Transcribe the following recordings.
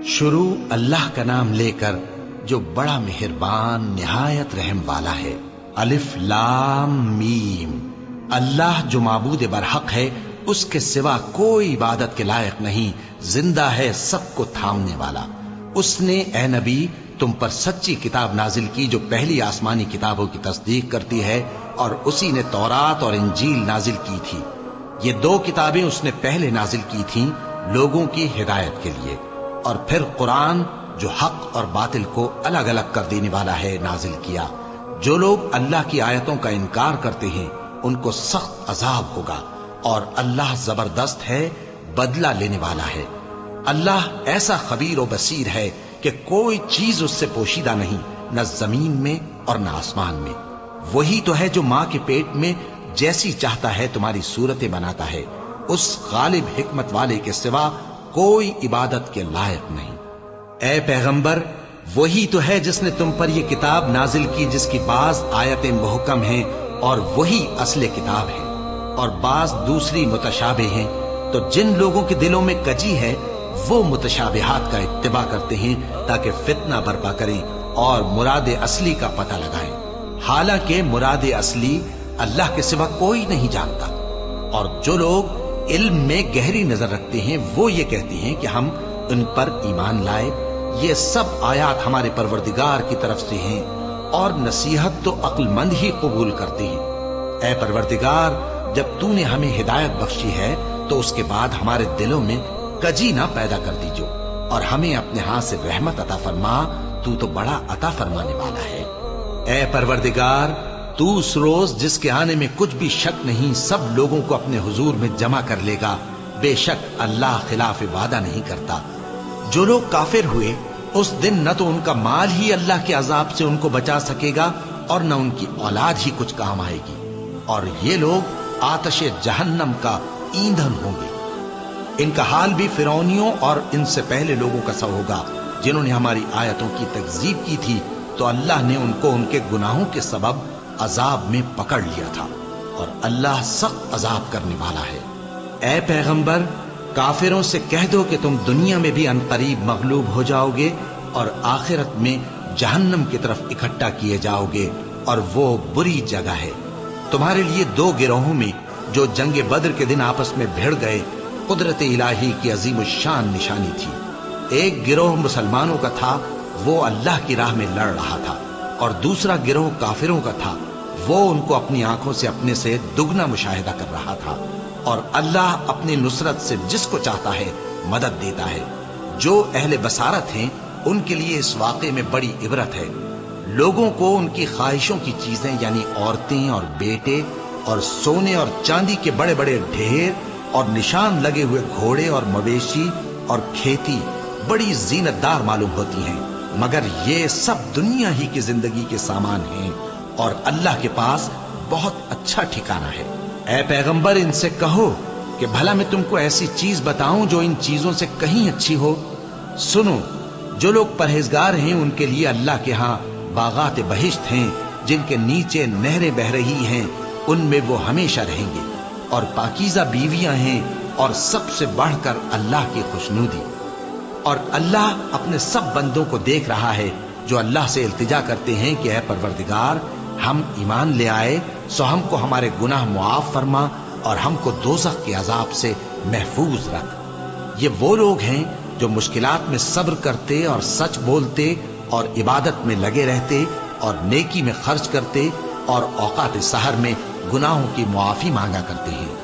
شروع اللہ کا نام لے کر جو بڑا مہربان نہایت رحم والا ہے۔ الف لام میم۔ اللہ جو معبود برحق ہے، اس کے سوا کوئی عبادت کے لائق نہیں، زندہ ہے، سب کو تھامنے والا۔ اس نے اے نبی تم پر سچی کتاب نازل کی جو پہلی آسمانی کتابوں کی تصدیق کرتی ہے، اور اسی نے تورات اور انجیل نازل کی تھی۔ یہ دو کتابیں اس نے پہلے نازل کی تھیں لوگوں کی ہدایت کے لیے، اور پھر قرآن جو حق اور باطل کو الگ الگ کر دینے والا ہے نازل کیا۔ جو لوگ اللہ کی آیتوں کا انکار کرتے ہیں ان کو سخت عذاب ہوگا، اور اللہ زبردست ہے، بدلہ لینے والا ہے۔ اللہ ایسا خبیر و بصیر ہے کہ کوئی چیز اس سے پوشیدہ نہیں، نہ زمین میں اور نہ آسمان میں۔ وہی تو ہے جو ماں کے پیٹ میں جیسی چاہتا ہے تمہاری صورتیں بناتا ہے، اس غالب حکمت والے کے سوا کوئی عبادت کے لائق نہیں۔ اے پیغمبر، وہی تو ہے جس نے تم پر یہ کتاب نازل کی جس کی بعض آیتیں محکم ہیں اور وہی اصل کتاب ہے، اور بعض دوسری متشابہ ہیں۔ تو جن لوگوں کے دلوں میں کجی ہے وہ متشابہات کا اتباع کرتے ہیں تاکہ فتنہ برپا کریں اور مراد اصلی کا پتہ لگائیں، حالانکہ مراد اصلی اللہ کے سوا کوئی نہیں جانتا۔ اور جو لوگ علم میں گہری نظر رکھتے ہیں وہ یہ کہتے ہیں کہ ہم ان پر ایمان لائے۔ یہ سب آیات ہمارے پروردگار کی طرف سے ہیں، اور نصیحت تو عقل مند ہی قبول کرتے ہیں۔ اے پروردگار، جب تو نے ہمیں ہدایت بخشی ہے تو اس کے بعد ہمارے دلوں میں کجی نہ پیدا کر دیجو، اور ہمیں اپنے ہاتھ سے رحمت عطا فرما، تو بڑا عطا فرمانے والا ہے۔ اے پروردگار، تو اس روز جس کے آنے میں کچھ بھی شک نہیں سب لوگوں کو اپنے حضور میں جمع کر لے گا۔ بے شک اللہ خلاف وعدہ نہیں کرتا۔ جو لوگ کافر ہوئے اس دن نہ تو ان کا مال ہی اللہ کے عذاب سے ان کو بچا سکے گا اور نہ ان کی اولاد ہی کچھ کام آئے گی، اور یہ لوگ آتش جہنم کا ایندھن ہوں گے۔ ان کا حال بھی فرعونیوں اور ان سے پہلے لوگوں کا سا ہوگا جنہوں نے ہماری آیتوں کی تکذیب کی تھی، تو اللہ نے ان کو ان کے گناہوں کے سبب عذاب میں پکڑ لیا تھا، اور اللہ سخت عذاب کرنے والا ہے۔ اے پیغمبر، کافروں سے کہہ دو کہ تم دنیا میں بھی عنقریب مغلوب ہو جاؤ گے اور آخرت میں جہنم کی طرف اکٹھا کیے جاؤ گے، اور وہ بری جگہ ہے۔ تمہارے لیے دو گروہوں میں جو جنگ بدر کے دن آپس میں بھڑ گئے قدرت الہی کی عظیم الشان نشانی تھی۔ ایک گروہ مسلمانوں کا تھا، وہ اللہ کی راہ میں لڑ رہا تھا، اور دوسرا گروہ کافروں کا تھا، وہ ان کو اپنی آنکھوں سے اپنے سے دگنا مشاہدہ کر رہا تھا۔ اور اللہ اپنی نصرت سے جس کو چاہتا ہے مدد دیتا ہے۔ جو اہل بصارت ہیں ان کے لیے اس واقعے میں بڑی عبرت ہے۔ لوگوں کو ان کی خواہشوں کی چیزیں یعنی عورتیں اور بیٹے اور سونے اور چاندی کے بڑے بڑے ڈھیر اور نشان لگے ہوئے گھوڑے اور مویشی اور کھیتی بڑی زینت دار معلوم ہوتی ہیں، مگر یہ سب دنیا ہی کی زندگی کے سامان ہیں، اور اللہ کے پاس بہت اچھا ٹھکانہ ہے۔ اے پیغمبر، ان سے کہو کہ بھلا میں تم کو ایسی چیز بتاؤں جو ان چیزوں سے کہیں اچھی ہو؟ سنو، جو لوگ پرہیزگار ہیں ان کے لیے اللہ کے ہاں باغات بہشت ہیں جن کے نیچے نہریں بہ رہی ہیں، ان میں وہ ہمیشہ رہیں گے، اور پاکیزہ بیویاں ہیں، اور سب سے بڑھ کر اللہ کی خوشنودی۔ اور اللہ اپنے سب بندوں کو دیکھ رہا ہے جو اللہ سے التجا کرتے ہیں کہ اے پروردگار، ہم ایمان لے آئے سو ہم کو ہمارے گناہ معاف فرما اور ہم کو دوزخ کے عذاب سے محفوظ رکھ۔ یہ وہ لوگ ہیں جو مشکلات میں صبر کرتے اور سچ بولتے اور عبادت میں لگے رہتے اور نیکی میں خرچ کرتے اور اوقات سحر میں گناہوں کی معافی مانگا کرتے ہیں۔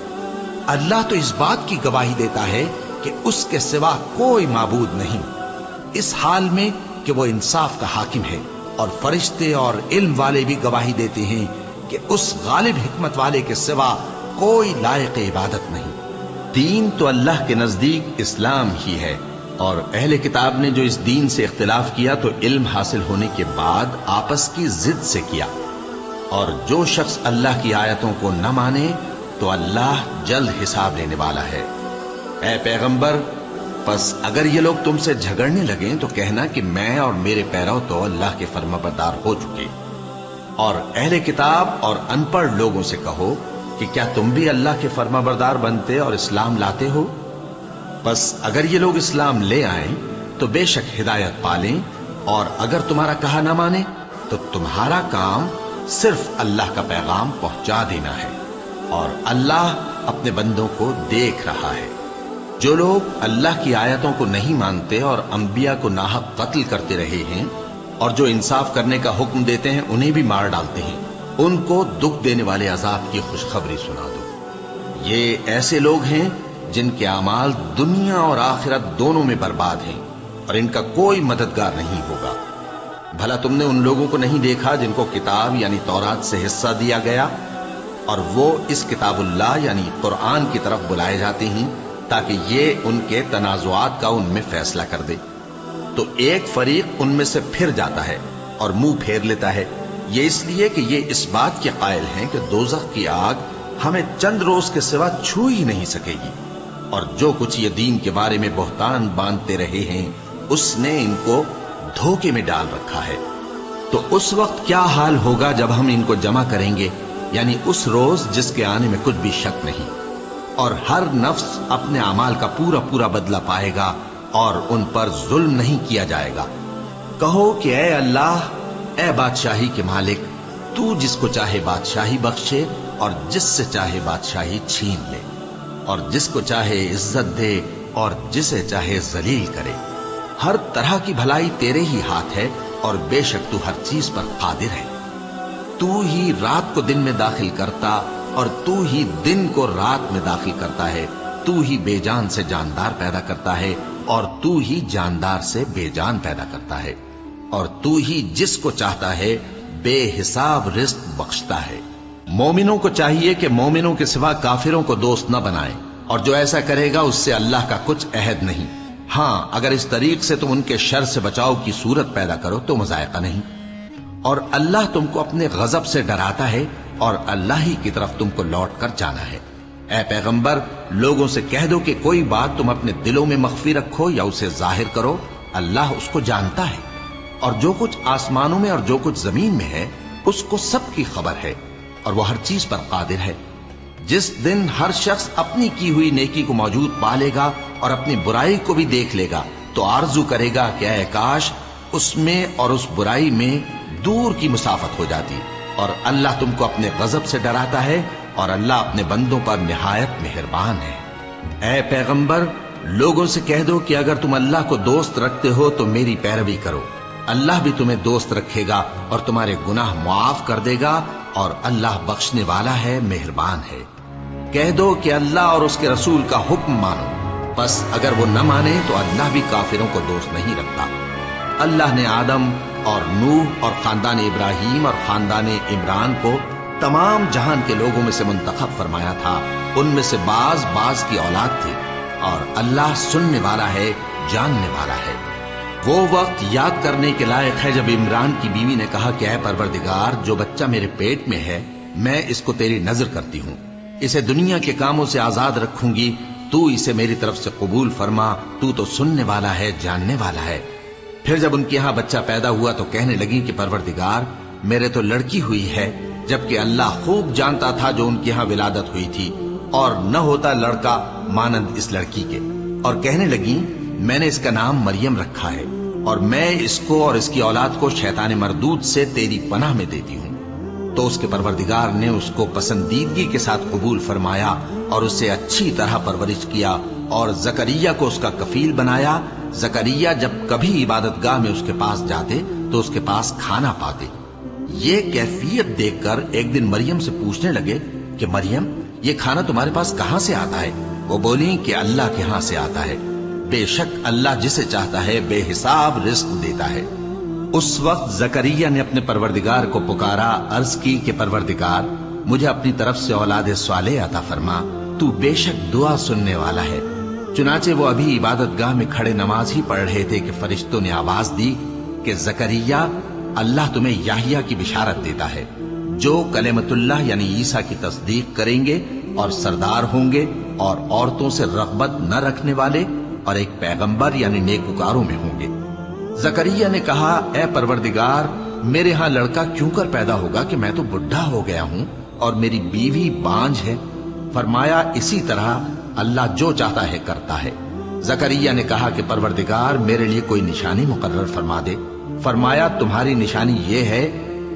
اللہ تو اس بات کی گواہی دیتا ہے کہ اس کے سوا کوئی معبود نہیں، اس حال میں کہ وہ انصاف کا حاکم ہے، اور فرشتے اور علم والے بھی گواہی دیتے ہیں کہ اس غالب حکمت والے کے سوا کوئی لائق عبادت نہیں۔ دین تو اللہ کے نزدیک اسلام ہی ہے، اور اہل کتاب نے جو اس دین سے اختلاف کیا تو علم حاصل ہونے کے بعد آپس کی ضد سے کیا، اور جو شخص اللہ کی آیتوں کو نہ مانے تو اللہ جلد حساب لینے والا ہے۔ اے پیغمبر، پس اگر یہ لوگ تم سے جھگڑنے لگیں تو کہنا کہ میں اور میرے پیرو تو اللہ کے فرمانبردار ہو چکے، اور اہل کتاب اور ان پڑھ لوگوں سے کہو کہ کیا تم بھی اللہ کے فرمانبردار بنتے اور اسلام لاتے ہو؟ پس اگر یہ لوگ اسلام لے آئیں تو بے شک ہدایت پالیں، اور اگر تمہارا کہا نہ مانے تو تمہارا کام صرف اللہ کا پیغام پہنچا دینا ہے، اور اللہ اپنے بندوں کو دیکھ رہا ہے۔ جو لوگ اللہ کی آیتوں کو نہیں مانتے اور انبیاء کو ناحق قتل کرتے رہے ہیں، اور جو انصاف کرنے کا حکم دیتے ہیں انہیں بھی مار ڈالتے ہیں، ان کو دکھ دینے والے عذاب کی خوشخبری سنا دو۔ یہ ایسے لوگ ہیں جن کے اعمال دنیا اور آخرت دونوں میں برباد ہیں، اور ان کا کوئی مددگار نہیں ہوگا۔ بھلا تم نے ان لوگوں کو نہیں دیکھا جن کو کتاب یعنی تورات سے حصہ دیا گیا، اور وہ اس کتاب اللہ یعنی قرآن کی طرف بلائے جاتے ہیں تاکہ یہ ان کے تنازعات کا ان میں فیصلہ کر دے؟ تو ایک فریق ان میں سے پھر جاتا ہے اور منہ پھیر لیتا ہے، یہ اس لیے کہ یہ اس بات کے قائل ہیں کہ دوزخ کی آگ ہمیں چند روز کے سوا چھو ہی نہیں سکے گی، اور جو کچھ یہ دین کے بارے میں بہتان باندھتے رہے ہیں اس نے ان کو دھوکے میں ڈال رکھا ہے۔ تو اس وقت کیا حال ہوگا جب ہم ان کو جمع کریں گے، یعنی اس روز جس کے آنے میں کچھ بھی شک نہیں، اور ہر نفس اپنے اعمال کا پورا پورا بدلہ پائے گا، اور ان پر ظلم نہیں کیا جائے گا۔ کہو کہ اے اللہ، اے بادشاہی کے مالک، تو جس کو چاہے بادشاہی بخشے اور جس سے چاہے بادشاہی چھین لے، اور جس کو چاہے عزت دے اور جسے چاہے ذلیل کرے۔ ہر طرح کی بھلائی تیرے ہی ہاتھ ہے، اور بے شک تو ہر چیز پر قادر ہے۔ تو ہی رات کو دن میں داخل کرتا اور تو ہی دن کو رات میں داخل کرتا ہے، تو ہی بے جان سے جاندار پیدا کرتا ہے، اور تو ہی جاندار سے بے جان پیدا کرتا ہے، اور تو ہی جس کو چاہتا ہے بے حساب رزق بخشتا ہے۔ مومنوں کو چاہیے کہ مومنوں کے سوا کافروں کو دوست نہ بنائیں، اور جو ایسا کرے گا اس سے اللہ کا کچھ عہد نہیں۔ ہاں، اگر اس طریق سے تم ان کے شر سے بچاؤ کی صورت پیدا کرو تو مذائقہ نہیں۔ اور اللہ تم کو اپنے غضب سے ڈراتا ہے، اور اللہ ہی کی طرف تم کو لوٹ کر جانا ہے۔ اے پیغمبر، لوگوں سے کہہ دو کہ کوئی بات تم اپنے دلوں میں مخفی رکھو یا اسے ظاہر کرو، اللہ اس کو جانتا ہے، اور جو کچھ آسمانوں میں اور جو کچھ زمین میں ہے اس کو سب کی خبر ہے، اور وہ ہر چیز پر قادر ہے۔ جس دن ہر شخص اپنی کی ہوئی نیکی کو موجود پا لے گا اور اپنی برائی کو بھی دیکھ لے گا تو آرزو کرے گا کہ اے کاش اس میں اور اس برائی میں دور کی مسافت ہو جاتی۔ اور اللہ تم کو اپنے غضب سے ڈراتا ہے، اور اللہ اپنے بندوں پر نہایت مہربان ہے۔ اے پیغمبر، لوگوں سے کہہ دو کہ اگر تم اللہ کو دوست رکھتے ہو تو میری پیروی کرو، اللہ بھی تمہیں دوست رکھے گا اور تمہارے گناہ معاف کر دے گا، اور اللہ بخشنے والا ہے، مہربان ہے۔ کہہ دو کہ اللہ اور اس کے رسول کا حکم مانو، بس اگر وہ نہ مانے تو اللہ بھی کافروں کو دوست نہیں رکھتا۔ اللہ نے آدم اور نوح اور خاندان ابراہیم اور خاندان عمران کو تمام جہان کے لوگوں میں سے منتخب فرمایا تھا، ان میں سے بعض کی اولاد تھی، اور اللہ سننے والا ہے، جاننے والا ہے۔ وہ وقت یاد کرنے کے لائق ہے جب عمران کی بیوی نے کہا کہ اے پروردگار، جو بچہ میرے پیٹ میں ہے میں اس کو تیری نذر کرتی ہوں، اسے دنیا کے کاموں سے آزاد رکھوں گی، تو اسے میری طرف سے قبول فرما، تو سننے والا ہے، جاننے والا ہے۔ پھر جب ان کے ہاں بچہ پیدا ہوا تو کہنے لگی کہ پروردگار، میرے تو لڑکی ہوئی ہے، جبکہ اللہ خوب جانتا تھا جو ان کے ہاں ولادت ہوئی تھی، اور نہ ہوتا لڑکا مانند اس لڑکی کے۔ اور کہنے لگی میں نے اس کا نام مریم رکھا ہے، اور میں اس کو اور اس کی اولاد کو شیطان مردود سے تیری پناہ میں دیتی ہوں۔ تو اس کے پروردگار نے اس کو پسندیدگی کے ساتھ قبول فرمایا اور اسے اچھی طرح پرورش کیا، اور زکریا کو اس کا کفیل بنایا۔ زکریا جب کبھی عبادت گاہ میں اس کے پاس جاتے تو اس کے پاس کھانا پاتے۔ یہ کیفیت دیکھ کر ایک دن مریم سے پوچھنے لگے کہ مریم، یہ کھانا تمہارے پاس کہاں سے آتا ہے؟ وہ بولی کہ اللہ کے ہاں سے آتا ہے، بے شک اللہ جسے چاہتا ہے بے حساب رزق دیتا ہے۔ اس وقت زکریا نے اپنے پروردگار کو پکارا، عرض کی کہ پروردگار، مجھے اپنی طرف سے اولاد صالح عطا فرما، تو بے شک دعا سننے والا ہے۔ چنانچہ وہ ابھی عبادت گاہ میں کھڑے نماز ہی پڑھ رہے تھے کہ فرشتوں نے آواز دی کہ زکریا، اللہ تمہیں یحییٰ کی بشارت دیتا ہے، جو کلمۃ اللہ یعنی عیسیٰ کی تصدیق کریں گے اور سردار ہوں گے اور عورتوں سے رغبت نہ رکھنے والے اور ایک پیغمبر یعنی نیکوکاروں میں ہوں گے۔ زکریا نے کہا، اے پروردگار، میرے ہاں لڑکا کیوں کر پیدا ہوگا کہ میں تو بڈھا ہو گیا ہوں اور میری بیوی بانجھ ہے۔ فرمایا، اسی طرح اللہ جو چاہتا ہے کرتا ہے۔ زکریا نے کہا کہ پروردگار میرے لیے کوئی نشانی مقرر فرما دے۔ فرمایا تمہاری نشانی یہ ہے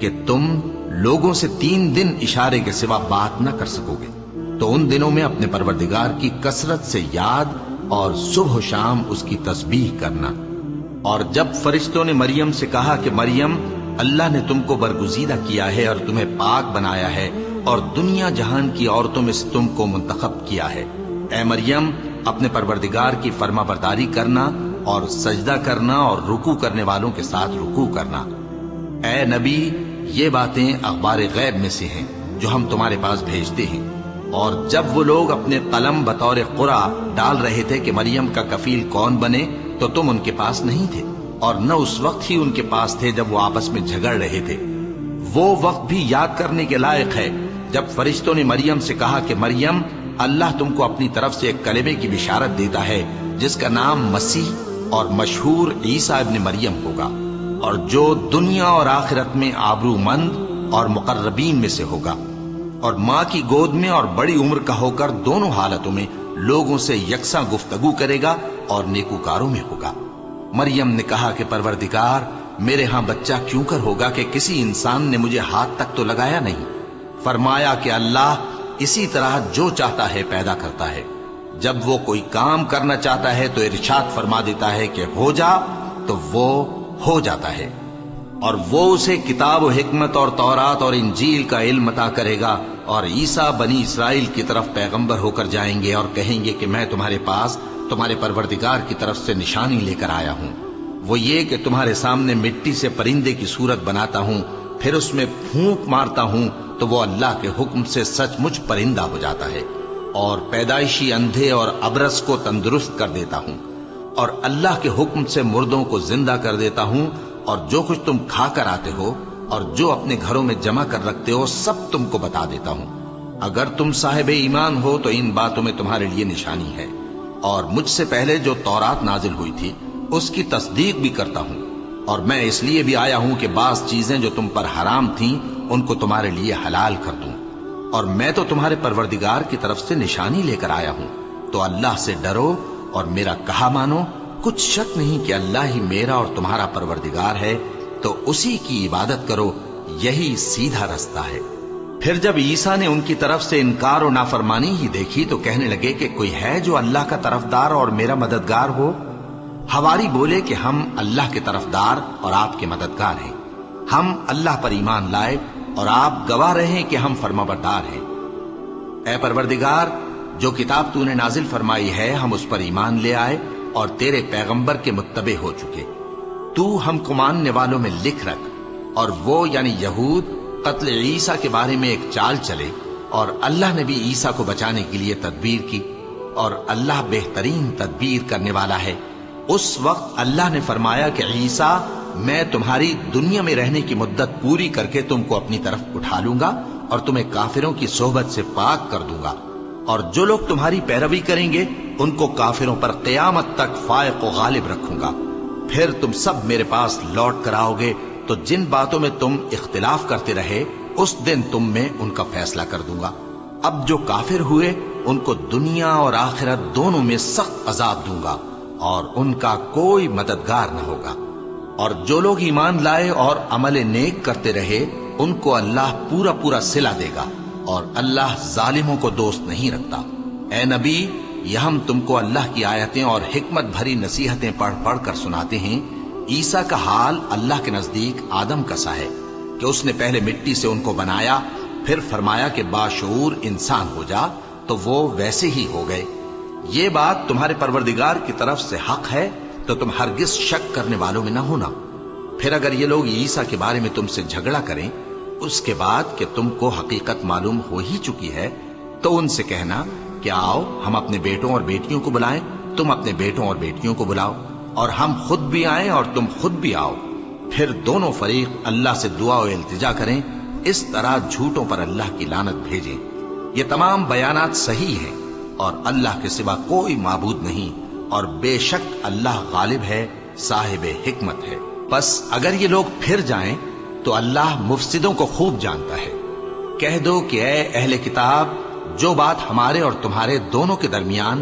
کہ تم لوگوں سے 3 دن اشارے کے سوا بات نہ کر سکو گے، تو ان دنوں میں اپنے پروردگار کی کثرت سے یاد اور صبح و شام اس کی تسبیح کرنا۔ اور جب فرشتوں نے مریم سے کہا کہ مریم، اللہ نے تم کو برگزیدہ کیا ہے اور تمہیں پاک بنایا ہے اور دنیا جہان کی عورتوں میں سے تم کو منتخب کیا ہے، اے مریم اپنے پروردگار کی فرما برداری کرنا اور سجدہ کرنا اور رکوع کرنے والوں کے ساتھ رکوع کرنا۔ اے نبی، یہ باتیں اخبار غیب میں سے ہیں جو ہم تمہارے پاس بھیجتے ہیں۔ اور جب وہ لوگ اپنے قلم بطور قرعہ ڈال رہے تھے کہ مریم کا کفیل کون بنے، تو تم ان کے پاس نہیں تھے، اور نہ اس وقت ہی ان کے پاس تھے جب وہ آپس میں جھگڑ رہے تھے۔ وہ وقت بھی یاد کرنے کے لائق ہے جب فرشتوں نے مریم سے کہا کہ مریم، اللہ تم کو اپنی طرف سے ایک کلمے کی بشارت دیتا ہے جس کا نام مسیح اور مشہور عیسیٰ ابن مریم ہوگا، اور جو دنیا اور آخرت میں آبرو مند اور مقربین میں سے ہوگا، اور ماں کی گود میں اور بڑی عمر کا ہو کر دونوں حالتوں میں لوگوں سے یکساں گفتگو کرے گا اور نیکوکاروں میں ہوگا۔ مریم نے کہا کہ پروردگار، میرے ہاں بچہ کیوں کر ہوگا کہ کسی انسان نے مجھے ہاتھ تک تو لگایا نہیں۔ فرمایا کہ اللہ اسی طرح جو چاہتا ہے پیدا کرتا ہے، جب وہ کوئی کام کرنا چاہتا ہے تو ارشاد فرما دیتا ہے کہ ہو جا، تو وہ ہو جاتا ہے۔ اور وہ اسے کتاب و حکمت اور تورات اور انجیل کا علم عطا کرے گا، اور عیسیٰ بنی اسرائیل کی طرف پیغمبر ہو کر جائیں گے اور کہیں گے کہ میں تمہارے پاس تمہارے پروردگار کی طرف سے نشانی لے کر آیا ہوں، وہ یہ کہ تمہارے سامنے مٹی سے پرندے کی صورت بناتا ہوں، پھر اس میں پھونک مارتا ہوں تو وہ اللہ کے حکم سے سچ مچ پرندہ ہو جاتا ہے، اور پیدائشی اندھے اور ابرص کو تندرست کر دیتا ہوں، اور اللہ کے حکم سے مردوں کو زندہ کر دیتا ہوں، اور جو کچھ تم کھا کر آتے ہو اور جو اپنے گھروں میں جمع کر رکھتے ہو سب تم کو بتا دیتا ہوں۔ اگر تم صاحب ایمان ہو تو ان باتوں میں تمہارے لیے نشانی ہے، اور مجھ سے پہلے جو تورات نازل ہوئی تھی اس کی تصدیق بھی کرتا ہوں، اور میں اس لیے بھی آیا ہوں کہ بعض چیزیں جو تم پر حرام تھیں ان کو تمہارے لیے حلال کر دوں، اور میں تو تمہارے پروردگار کی طرف سے نشانی لے کر آیا ہوں، تو اللہ سے ڈرو اور میرا کہا مانو۔ کچھ شک نہیں کہ اللہ ہی میرا اور تمہارا پروردگار ہے، تو اسی کی عبادت کرو، یہی سیدھا رستہ ہے۔ پھر جب عیسیٰ نے ان کی طرف سے انکار و نافرمانی ہی دیکھی تو کہنے لگے کہ کوئی ہے جو اللہ کا طرفدار اور میرا مددگار ہو؟ حواری بولے کہ ہم اللہ کے طرفدار اور آپ کے مددگار ہیں، ہم اللہ پر ایمان لائے اور آپ گواہ رہے کہ ہم فرمانبردار ہیں۔ اے پروردگار، جو کتاب تو نے نازل فرمائی ہے ہم اس پر ایمان لے آئے اور تیرے پیغمبر کے متبع ہو چکے، تو ہم کو ماننے والوں میں لکھ رکھ۔ اور وہ یعنی یہود قتل عیسیٰ کے بارے میں ایک چال چلے، اور اللہ نے بھی عیسیٰ کو بچانے کے لیے تدبیر کی، اور اللہ بہترین تدبیر کرنے والا ہے۔ اس وقت اللہ نے فرمایا کہ عیسیٰ، میں تمہاری دنیا میں رہنے کی مدت پوری کر کے تم کو اپنی طرف اٹھا لوں گا اور تمہیں کافروں کی صحبت سے پاک کر دوں گا، اور جو لوگ تمہاری پیروی کریں گے ان کو کافروں پر قیامت تک فائق و غالب رکھوں گا۔ پھر تم سب میرے پاس لوٹ کر آؤ گے تو جن باتوں میں تم اختلاف کرتے رہے اس دن تم میں ان کا فیصلہ کر دوں گا۔ اب جو کافر ہوئے ان کو دنیا اور آخرت دونوں میں سخت عذاب دوں گا، اور ان کا کوئی مددگار نہ ہوگا۔ اور جو لوگ ایمان لائے اور عمل نیک کرتے رہے ان کو اللہ پورا پورا صلہ دے گا، اور اللہ ظالموں کو دوست نہیں رکھتا۔ اے نبی، یہ ہم تم کو اللہ کی آیتیں اور حکمت بھری نصیحتیں پڑھ پڑھ کر سناتے ہیں۔ عیسیٰ کا حال اللہ کے نزدیک آدم کا سا ہے کہ اس نے پہلے مٹی سے ان کو بنایا، پھر فرمایا کہ باشعور انسان ہو جا، تو وہ ویسے ہی ہو گئے۔ یہ بات تمہارے پروردگار کی طرف سے حق ہے، تو تم ہرگز شک کرنے والوں میں نہ ہونا۔ پھر اگر یہ لوگ عیسیٰ کے بارے میں تم سے جھگڑا کریں اس کے بعد کہ تم کو حقیقت معلوم ہو ہی چکی ہے، تو ان سے کہنا کہ آؤ ہم اپنے بیٹوں اور بیٹیوں کو بلائیں، تم اپنے بیٹوں اور بیٹیوں کو بلاؤ، اور ہم خود بھی آئیں اور تم خود بھی آؤ، پھر دونوں فریق اللہ سے دعا و التجا کریں، اس طرح جھوٹوں پر اللہ کی لعنت بھیجیں۔ یہ تمام بیانات صحیح ہیں، اور اللہ کے سوا کوئی معبود نہیں، اور بے شک اللہ غالب ہے، صاحب حکمت ہے۔ بس اگر یہ لوگ پھر جائیں تو اللہ مفسدوں کو خوب جانتا ہے۔ کہہ دو کہ اے اہل کتاب، جو بات ہمارے اور تمہارے دونوں کے درمیان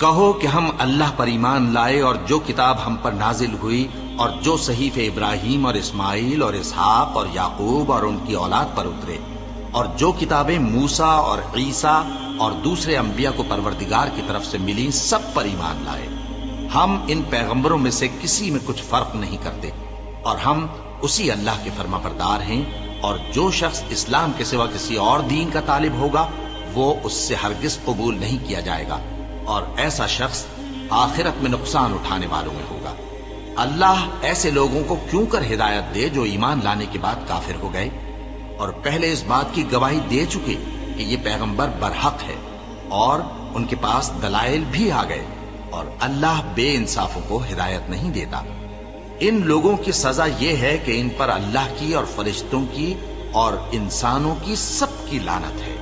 کہو کہ ہم اللہ پر ایمان لائے اور جو کتاب ہم پر نازل ہوئی اور جو صحیفے ابراہیم اور اسماعیل اور اسحاق اور یعقوب اور ان کی اولاد پر اترے اور جو کتابیں موسیٰ اور عیسیٰ اور دوسرے انبیاء کو پروردگار کی طرف سے ملی سب پر ایمان لائے۔ ہم ان پیغمبروں میں سے کسی میں کچھ فرق نہیں کرتے اور ہم اسی اللہ کے فرما بردار ہیں، اور جو شخص اسلام کے سوا کسی اور دین کا طالب ہوگا وہ اس سے ہرگز قبول نہیں کیا جائے گا، اور ایسا شخص آخرت میں نقصان اٹھانے والوں میں ہوگا۔ اللہ ایسے لوگوں کو کیوں کر ہدایت دے جو ایمان لانے کے بعد کافر ہو گئے اور پہلے اس بات کی گواہی دے چکے کہ یہ پیغمبر برحق ہے اور ان کے پاس دلائل بھی آ گئے، اور اللہ بے انصافوں کو ہدایت نہیں دیتا۔ ان لوگوں کی سزا یہ ہے کہ ان پر اللہ کی اور فرشتوں کی اور انسانوں کی سب کی لعنت ہے،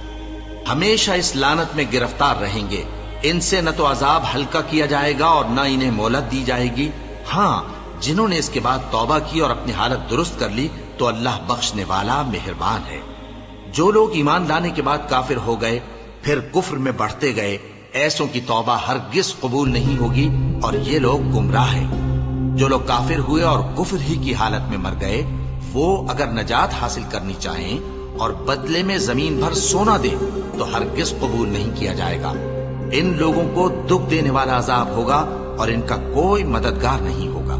ہمیشہ اس لعنت میں گرفتار رہیں گے۔ ان سے نہ تو عذاب ہلکا کیا جائے گا اور نہ انہیں مہلت دی جائے گی۔ ہاں، جنہوں نے اس کے بعد توبہ کی اور اپنی حالت درست کر لی تو اللہ بخشنے والا مہربان ہے۔ جو لوگ ایمان لانے کے بعد کافر ہو گئے پھر کفر میں بڑھتے گئے، ایسوں کی توبہ ہرگز قبول نہیں ہوگی اور یہ لوگ گمراہ ہیں۔ جو لوگ کافر ہوئے اور کفر ہی کی حالت میں مر گئے، وہ اگر نجات حاصل کرنی چاہیں اور بدلے میں زمین بھر سونا دیں تو ہرگز قبول نہیں کیا جائے گا۔ ان لوگوں کو دکھ دینے والا عذاب ہوگا اور ان کا کوئی مددگار نہیں ہوگا۔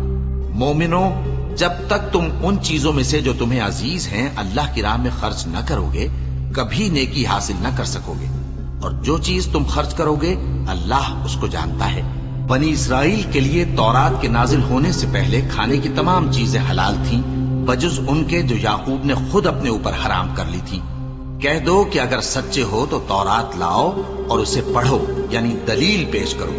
مومنوں، جب تک تم ان چیزوں میں سے جو تمہیں عزیز ہیں اللہ کی راہ میں خرچ نہ کرو گے کبھی نیکی حاصل نہ کر سکو گے، اور جو چیز تم خرچ کرو گے اللہ اس کو جانتا ہے۔ بنی اسرائیل کے لیے تورات کے نازل ہونے سے پہلے کھانے کی تمام چیزیں حلال تھیں بجز ان کے جو یعقوب نے خود اپنے اوپر حرام کر لی تھی۔ کہہ دو کہ اگر سچے ہو تو تورات لاؤ اور اسے پڑھو، یعنی دلیل پیش کرو۔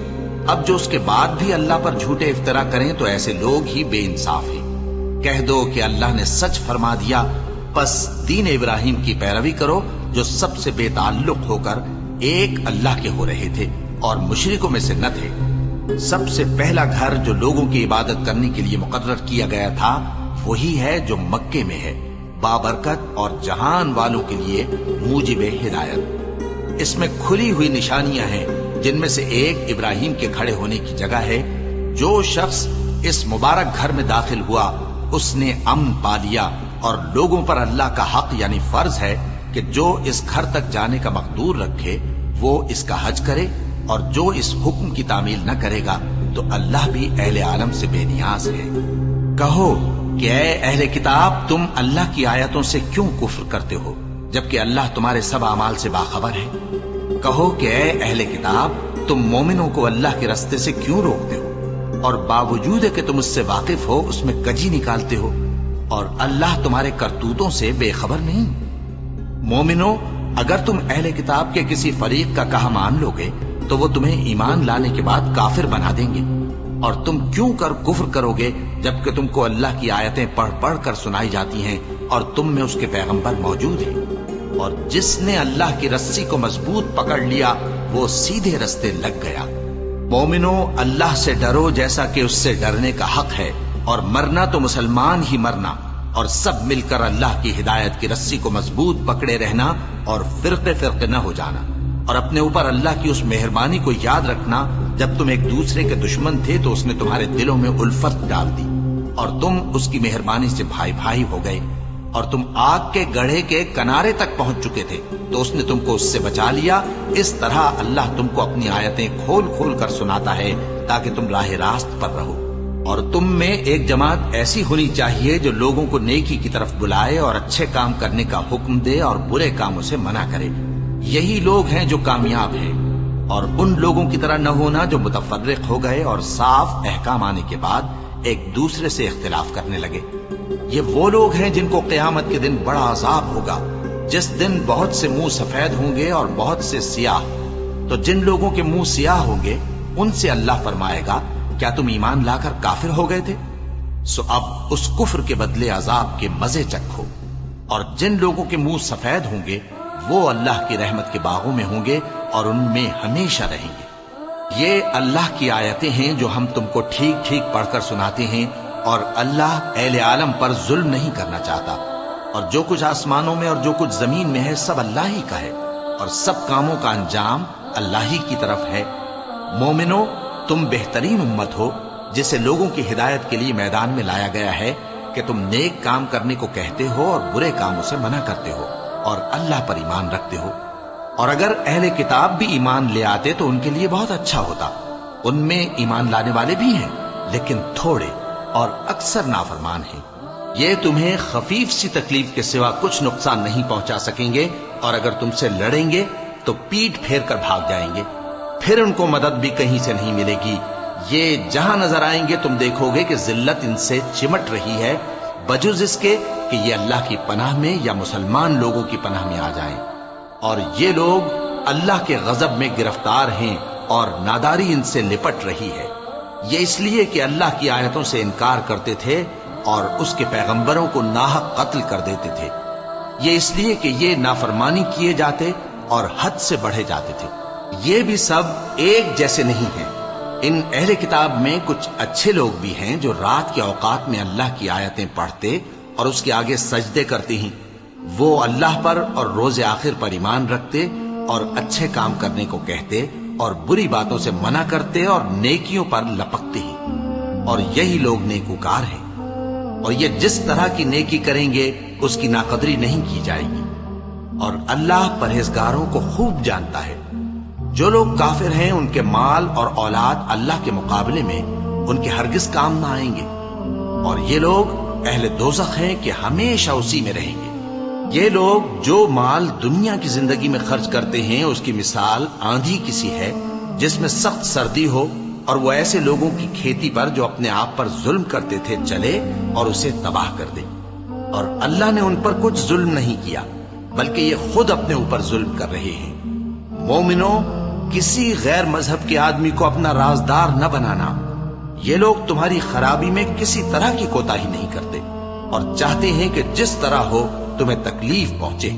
اب جو اس کے بعد بھی اللہ پر جھوٹے افطرا کریں تو ایسے لوگ ہی بے انصاف ہیں۔ کہہ دو کہ اللہ نے سچ فرما دیا، پس دین ابراہیم کی پیروی کرو جو سب سے بے تعلق ہو کر ایک اللہ کے ہو رہے تھے اور مشرکوں میں سے نہ تھے۔ سب سے پہلا گھر جو لوگوں کی عبادت کرنے کے لیے مقرر کیا گیا تھا وہی ہے جو مکے میں ہے، بابرکت اور جہان والوں کے لیے موجب ہدایت۔ اس میں کھلی ہوئی نشانیاں ہیں جن میں سے ایک ابراہیم کے کھڑے ہونے کی جگہ ہے۔ جو شخص اس مبارک گھر میں داخل ہوا اس نے امن پا لیا، اور لوگوں پر اللہ کا حق یعنی فرض ہے کہ جو اس گھر تک جانے کا مقدور رکھے وہ اس کا حج کرے، اور جو اس حکم کی تعمیل نہ کرے گا تو اللہ بھی اہل عالم سے بے نیاز ہے۔ کہو کہ اے اہل کتاب، تم اللہ کی آیتوں سے کیوں کفر کرتے ہو جبکہ اللہ تمہارے سب اعمال سے باخبر ہے؟ کہو کہ اے اہل کتاب، تم مومنوں کو اللہ کے رستے سے کیوں روکتے ہو اور باوجود کہ تم اس سے واقف ہو اس میں کجی نکالتے ہو، اور اللہ تمہارے کرتوتوں سے بے خبر نہیں؟ مومنوں، اگر تم اہل کتاب کے کسی فریق کا کہا مان لو گے تو وہ تمہیں ایمان لانے کے بعد کافر بنا دیں گے، اور تم کیوں کر کفر کرو گے جبکہ تم کو اللہ کی آیتیں پڑھ پڑھ کر سنائی جاتی ہیں اور تم میں اس کے پیغمبر موجود ہیں؟ اور جس نے اللہ کی رسی کو مضبوط پکڑ لیا وہ سیدھے رستے لگ گیا۔ مومنوں، اللہ سے ڈرو جیسا کہ اس سے ڈرنے کا حق ہے، اور مرنا تو مسلمان ہی مرنا، اور سب مل کر اللہ کی ہدایت کی رسی کو مضبوط پکڑے رہنا اور فرقے فرقے نہ ہو جانا، اور اپنے اوپر اللہ کی اس مہربانی کو یاد رکھنا جب تم ایک دوسرے کے دشمن تھے تو اس نے تمہارے دلوں میں الفت ڈال دی اور تم اس کی مہربانی سے بھائی بھائی ہو گئے، اور تم آگ کے گڑھے کے کنارے تک پہنچ چکے تھے تو اس نے تم کو اس سے بچا لیا۔ اس طرح اللہ تم کو اپنی آیتیں کھول کھول کر سناتا ہے تاکہ تم راہ راست پر رہو۔ اور تم میں ایک جماعت ایسی ہونی چاہیے جو لوگوں کو نیکی کی طرف بلائے اور اچھے کام کرنے کا حکم دے اور برے کاموں سے منع کرے۔ یہی لوگ ہیں جو کامیاب ہیں، اور ان لوگوں کی طرح نہ ہونا جو متفرق ہو گئے اور صاف احکام آنے کے بعد ایک دوسرے سے اختلاف کرنے لگے۔ یہ وہ لوگ ہیں جن کو قیامت کے دن بڑا عذاب ہوگا، جس دن بہت سے منہ سفید ہوں گے اور بہت سے سیاہ۔ تو جن لوگوں کے منہ سیاہ ہوں گے ان سے اللہ فرمائے گا، کیا تم ایمان لا کر کافر ہو گئے تھے؟ سو اب اس کفر کے بدلے عذاب کے مزے چکھو۔ اور جن لوگوں کے منہ سفید ہوں گے وہ اللہ کی رحمت کے باغوں میں ہوں گے اور ان میں ہمیشہ رہیں گے۔ یہ اللہ کی آیتیں ہیں جو ہم تم کو ٹھیک ٹھیک پڑھ کر سناتے ہیں، اور اللہ اہل عالم پر ظلم نہیں کرنا چاہتا، اور جو کچھ آسمانوں میں اور جو کچھ زمین میں ہے سب اللہ ہی کا ہے، اور سب کاموں کا انجام اللہ ہی کی طرف ہے۔ مومنو، تم بہترین امت ہو جسے لوگوں کی ہدایت کے لیے میدان میں لایا گیا ہے کہ تم نیک کام کرنے کو کہتے ہو اور برے کاموں سے منع کرتے ہو اور اللہ پر ایمان رکھتے ہو۔ اور اگر اہل کتاب بھی ایمان لے آتے تو ان کے لیے بہت اچھا ہوتا۔ ان میں ایمان لانے والے بھی ہیں لیکن تھوڑے اور اکثر نافرمان ہیں۔ یہ تمہیں خفیف سی تکلیف کے سوا کچھ نقصان نہیں پہنچا سکیں گے، اور اگر تم سے لڑیں گے تو پیٹ پھیر کر بھاگ جائیں گے، پھر ان کو مدد بھی کہیں سے نہیں ملے گی۔ یہ جہاں نظر آئیں گے تم دیکھو گے کہ ذلت ان سے چمٹ رہی ہے، بجز اس کے کہ یہ اللہ کی پناہ میں یا مسلمان لوگوں کی پناہ میں آ جائیں۔ اور یہ لوگ اللہ کے غضب میں گرفتار ہیں اور ناداری ان سے لپٹ رہی ہے۔ یہ اس لیے کہ اللہ کی آیتوں سے انکار کرتے تھے اور اس کے پیغمبروں کو ناحق قتل کر دیتے تھے۔ یہ اس لیے کہ یہ نافرمانی کیے جاتے اور حد سے بڑھے جاتے تھے۔ یہ بھی سب ایک جیسے نہیں ہیں۔ ان اہل کتاب میں کچھ اچھے لوگ بھی ہیں جو رات کے اوقات میں اللہ کی آیتیں پڑھتے اور اس کے آگے سجدے کرتے ہیں۔ وہ اللہ پر اور روز آخر پر ایمان رکھتے اور اچھے کام کرنے کو کہتے اور بری باتوں سے منع کرتے اور نیکیوں پر لپکتے ہیں، اور یہی لوگ نیکوکار ہیں۔ اور یہ جس طرح کی نیکی کریں گے اس کی ناقدری نہیں کی جائے گی، اور اللہ پرہیزگاروں کو خوب جانتا ہے۔ جو لوگ کافر ہیں ان کے مال اور اولاد اللہ کے مقابلے میں ان کے ہرگز کام نہ آئیں گے، اور یہ لوگ اہل دوزخ ہیں کہ ہمیشہ اسی میں رہیں گے۔ یہ لوگ جو مال دنیا کی زندگی میں خرچ کرتے ہیں اس کی مثال آندھی کسی ہے جس میں سخت سردی ہو، اور وہ ایسے لوگوں کی کھیتی پر جو اپنے آپ پر ظلم کرتے تھے چلے اور اسے تباہ کر دے۔ اور اللہ نے ان پر کچھ ظلم نہیں کیا بلکہ یہ خود اپنے اوپر ظلم کر رہے ہیں۔ مومنو، کسی غیر مذہب کے آدمی کو اپنا رازدار نہ بنانا۔ یہ لوگ تمہاری خرابی میں کسی طرح کی کوتاہی نہیں کرتے اور چاہتے ہیں کہ جس طرح ہو تمہیں تکلیف پہنچے۔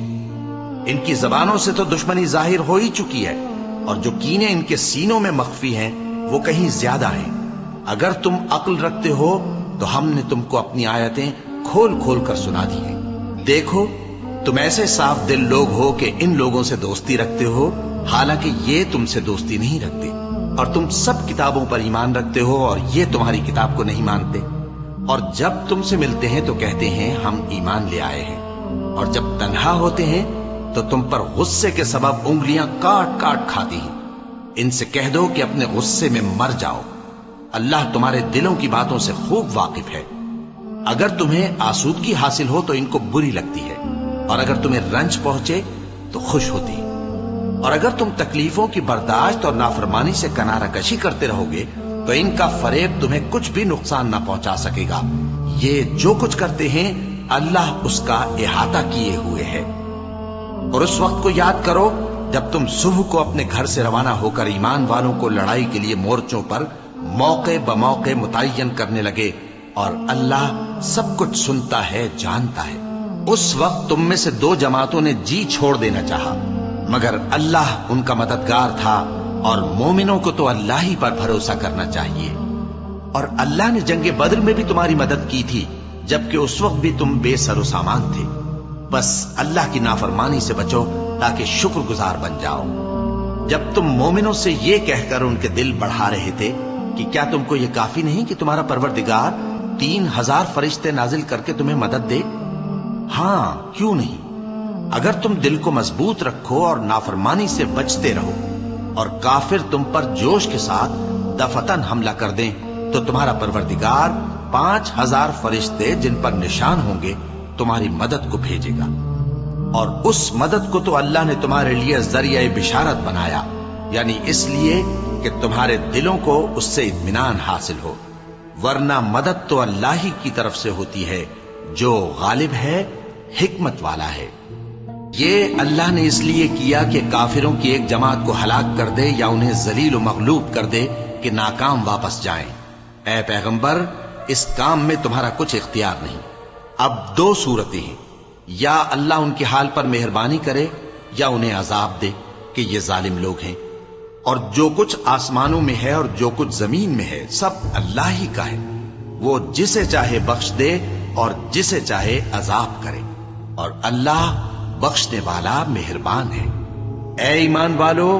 ان کی زبانوں سے تو دشمنی ظاہر ہو ہی چکی ہے، اور جو کینے ان کے سینوں میں مخفی ہیں وہ کہیں زیادہ ہیں۔ اگر تم عقل رکھتے ہو تو ہم نے تم کو اپنی آیتیں کھول کھول کر سنا دی ہیں۔ دیکھو، تم ایسے صاف دل لوگ ہو کہ ان لوگوں سے دوستی رکھتے ہو، حالانکہ یہ تم سے دوستی نہیں رکھتے، اور تم سب کتابوں پر ایمان رکھتے ہو اور یہ تمہاری کتاب کو نہیں مانتے۔ اور جب تم سے ملتے ہیں تو کہتے ہیں ہم ایمان لے آئے ہیں، اور جب تنہا ہوتے ہیں تو تم پر غصے کے سبب انگلیاں کاٹ کاٹ کھاتی ہیں۔ ان سے کہہ دو کہ اپنے غصے میں مر جاؤ، اللہ تمہارے دلوں کی باتوں سے خوب واقف ہے۔ اگر تمہیں آسودگی حاصل ہو تو ان کو بری لگتی ہے، اور اگر تمہیں رنج پہنچے تو خوش ہوتی ہے۔ اور اگر تم تکلیفوں کی برداشت اور نافرمانی سے کنارہ کشی کرتے رہو گے تو ان کا فریب تمہیں کچھ بھی نقصان نہ پہنچا سکے گا۔ یہ جو کچھ کرتے ہیں اللہ اس کا احاطہ کیے ہوئے ہے۔ اور اس وقت کو یاد کرو جب تم صبح کو اپنے گھر سے روانہ ہو کر ایمان والوں کو لڑائی کے لیے مورچوں پر موقع بموقع متعین کرنے لگے، اور اللہ سب کچھ سنتا ہے، جانتا ہے۔ اس وقت تم میں سے دو جماعتوں نے جی چھوڑ دینا چاہا، مگر اللہ ان کا مددگار تھا، اور مومنوں کو تو اللہ ہی پر بھروسہ کرنا چاہیے۔ اور اللہ نے جنگ بدر میں بھی تمہاری مدد کی تھی جبکہ اس وقت بھی تم بے سر و سامان تھے۔ بس اللہ کی نافرمانی سے بچو تاکہ شکر گزار بن جاؤ۔ جب تم مومنوں سے یہ کہہ کر ان کے دل بڑھا رہے تھے کہ کیا تم کو یہ کافی نہیں کہ تمہارا پروردگار 3000 فرشتے نازل کر کے تمہیں مدد دے؟ ہاں، کیوں نہیں؟ اگر تم دل کو مضبوط رکھو اور نافرمانی سے بچتے رہو، اور کافر تم پر جوش کے ساتھ دفتن حملہ کر دیں تو تمہارا پروردگار 5000 فرشتے جن پر نشان ہوں گے تمہاری مدد کو بھیجے گا۔ اور اس مدد کو تو اللہ نے تمہارے لیے ذریعہ بشارت بنایا، یعنی اس لیے کہ تمہارے دلوں کو اس سے اطمینان حاصل ہو، ورنہ مدد تو اللہ ہی کی طرف سے ہوتی ہے جو غالب ہے، حکمت والا ہے۔ یہ اللہ نے اس لیے کیا کہ کافروں کی ایک جماعت کو ہلاک کر دے یا انہیں ذلیل و مغلوب کر دے کہ ناکام واپس جائیں۔ اے پیغمبر، اس کام میں تمہارا کچھ اختیار نہیں۔ اب دو صورتیں ہیں، یا اللہ ان کے حال پر مہربانی کرے یا انہیں عذاب دے کہ یہ ظالم لوگ ہیں۔ اور جو کچھ آسمانوں میں ہے اور جو کچھ زمین میں ہے سب اللہ ہی کا ہے، وہ جسے چاہے بخش دے اور جسے چاہے عذاب کرے، اور اللہ بخشنے والا مہربان ہے۔ اے ایمان والو،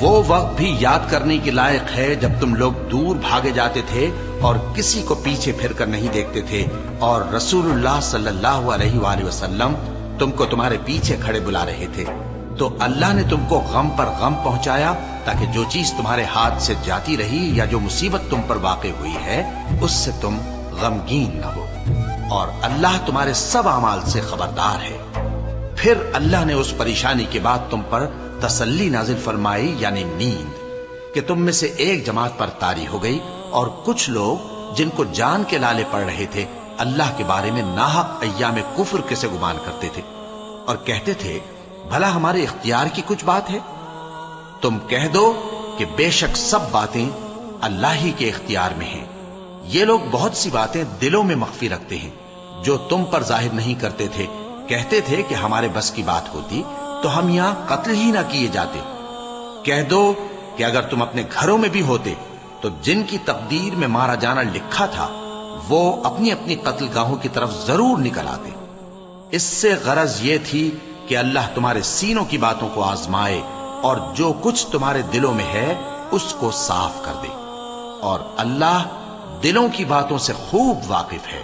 وہ وقت بھی یاد کرنے کے لائق ہے جب تم لوگ دور بھاگے جاتے تھے اور کسی کو پیچھے پھر کر نہیں دیکھتے تھے، اور رسول اللہ صلی اللہ علیہ وآلہ وسلم تم کو تمہارے پیچھے کھڑے بلا رہے تھے، تو اللہ نے تم کو غم پر غم پہنچایا تاکہ جو چیز تمہارے ہاتھ سے جاتی رہی یا جو مصیبت تم پر واقع ہوئی ہے اس سے تم غمگین نہ ہو، اور اللہ تمہارے سب اعمال سے خبردار ہے۔ پھر اللہ نے اس پریشانی کے بعد تم پر تسلی نازل فرمائی، یعنی نیند، کہ تم میں سے ایک جماعت پر طاری ہو گئی، اور کچھ لوگ جن کو جان کے لالے پڑ رہے تھے اللہ کے بارے میں ناحق ایام کفر کے سے گمان کرتے تھے اور کہتے تھے بھلا ہمارے اختیار کی کچھ بات ہے؟ تم کہہ دو کہ بے شک سب باتیں اللہ ہی کے اختیار میں ہیں۔ یہ لوگ بہت سی باتیں دلوں میں مخفی رکھتے ہیں جو تم پر ظاہر نہیں کرتے تھے، کہتے تھے کہ ہمارے بس کی بات ہوتی تو ہم یہاں قتل ہی نہ کیے جاتے۔ کہہ دو کہ اگر تم اپنے گھروں میں بھی ہوتے تو جن کی تقدیر میں مارا جانا لکھا تھا وہ اپنی اپنی قتل گاہوں کی طرف ضرور نکل آتے۔ اس سے غرض یہ تھی کہ اللہ تمہارے سینوں کی باتوں کو آزمائے اور جو کچھ تمہارے دلوں میں ہے اس کو صاف کر دے، اور اللہ دلوں کی باتوں سے خوب واقف ہے۔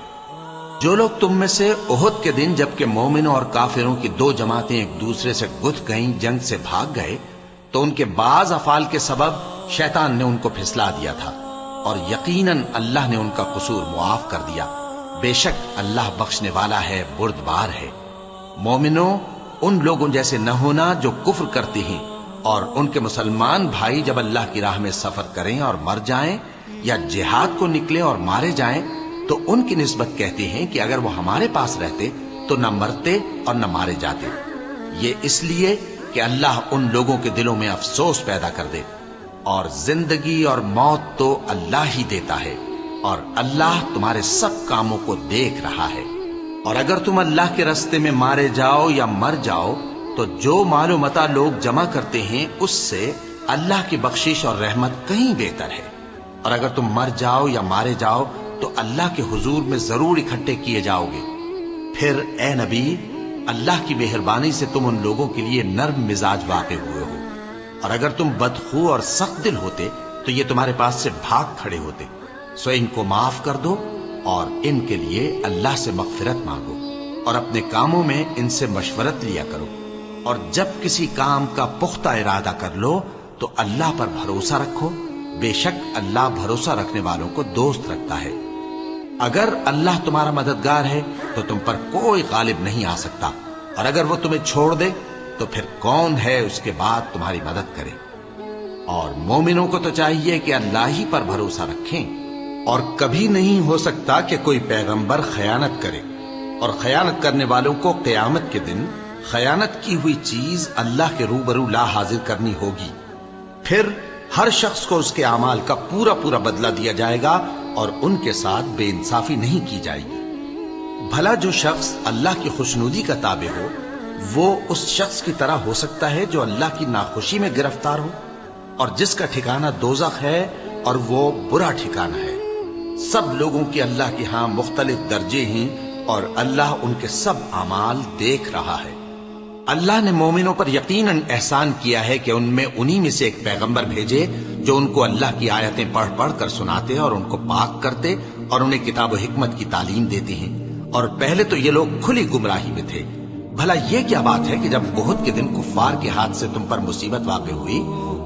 جو لوگ تم میں سے احد کے دن جبکہ مومنوں اور کافروں کی دو جماعتیں ایک دوسرے سے گتھ گئیں جنگ سے بھاگ گئے تو ان کے بعض افعال کے سبب شیطان نے ان کو پھسلا دیا تھا، اور یقیناً اللہ نے ان کا قصور معاف کر دیا، بے شک اللہ بخشنے والا ہے، بردبار ہے۔ مومنوں، ان لوگوں جیسے نہ ہونا جو کفر کرتے ہیں، اور ان کے مسلمان بھائی جب اللہ کی راہ میں سفر کریں اور مر جائیں یا جہاد کو نکلے اور مارے جائیں تو ان کی نسبت کہتے ہیں کہ اگر وہ ہمارے پاس رہتے تو نہ مرتے اور نہ مارے جاتے، یہ اس لیے کہ اللہ ان لوگوں کے دلوں میں افسوس پیدا کر دے، اور زندگی اور موت تو اللہ ہی دیتا ہے، اور اللہ تمہارے سب کاموں کو دیکھ رہا ہے۔ اور اگر تم اللہ کے راستے میں مارے جاؤ یا مر جاؤ تو جو مال و متاع لوگ جمع کرتے ہیں اس سے اللہ کی بخشش اور رحمت کہیں بہتر ہے، اور اگر تم مر جاؤ یا مارے جاؤ تو اللہ کے حضور میں ضرور اکٹھے کیے جاؤ گے۔ پھر اے نبی، اللہ کی مہربانی سے تم ان لوگوں کے لیے نرم مزاج واقع ہوئے ہو، اور اگر تم بدخو اور سخت دل ہوتے تو یہ تمہارے پاس سے بھاگ کھڑے ہوتے، سو ان کو معاف کر دو اور ان کے لیے اللہ سے مغفرت مانگو، اور اپنے کاموں میں ان سے مشورت لیا کرو، اور جب کسی کام کا پختہ ارادہ کر لو تو اللہ پر بھروسہ رکھو، بے شک اللہ بھروسہ رکھنے والوں کو دوست رکھتا ہے۔ اگر اللہ تمہارا مددگار ہے تو تم پر کوئی غالب نہیں آ سکتا، اور اگر وہ تمہیں چھوڑ دے تو پھر کون ہے اس کے بعد تمہاری مدد کرے۔ اور مومنوں کو تو چاہیے کہ اللہ ہی پر بھروسہ رکھیں، اور کبھی نہیں ہو سکتا کہ کوئی پیغمبر خیانت کرے، اور خیانت کرنے والوں کو قیامت کے دن خیانت کی ہوئی چیز اللہ کے روبرو لا حاضر کرنی ہوگی، پھر ہر شخص کو اس کے اعمال کا پورا پورا بدلہ دیا جائے گا، اور ان کے ساتھ بے انصافی نہیں کی جائے گی۔ بھلا جو شخص اللہ کی خوشنودی کا تابع ہو وہ اس شخص کی طرح ہو سکتا ہے جو اللہ کی ناخوشی میں گرفتار ہو، اور جس کا ٹھکانہ دوزخ ہے اور وہ برا ٹھکانہ ہے۔ سب لوگوں کی اللہ کے ہاں مختلف درجے ہیں، اور اللہ ان کے سب اعمال دیکھ رہا ہے۔ اللہ نے مومنوں پر یقیناً احسان کیا ہے کہ ان میں انہی میں سے ایک پیغمبر بھیجے جو ان کو اللہ کی آیتیں پڑھ پڑھ کر سناتے اور ان کو پاک کرتے اور انہیں کتاب و حکمت کی تعلیم دیتے ہیں، اور پہلے تو یہ لوگ کھلی گمراہی میں تھے۔ بھلا یہ کیا بات ہے کہ جب احد کے دن کفار کے ہاتھ سے تم پر مصیبت واقع ہوئی،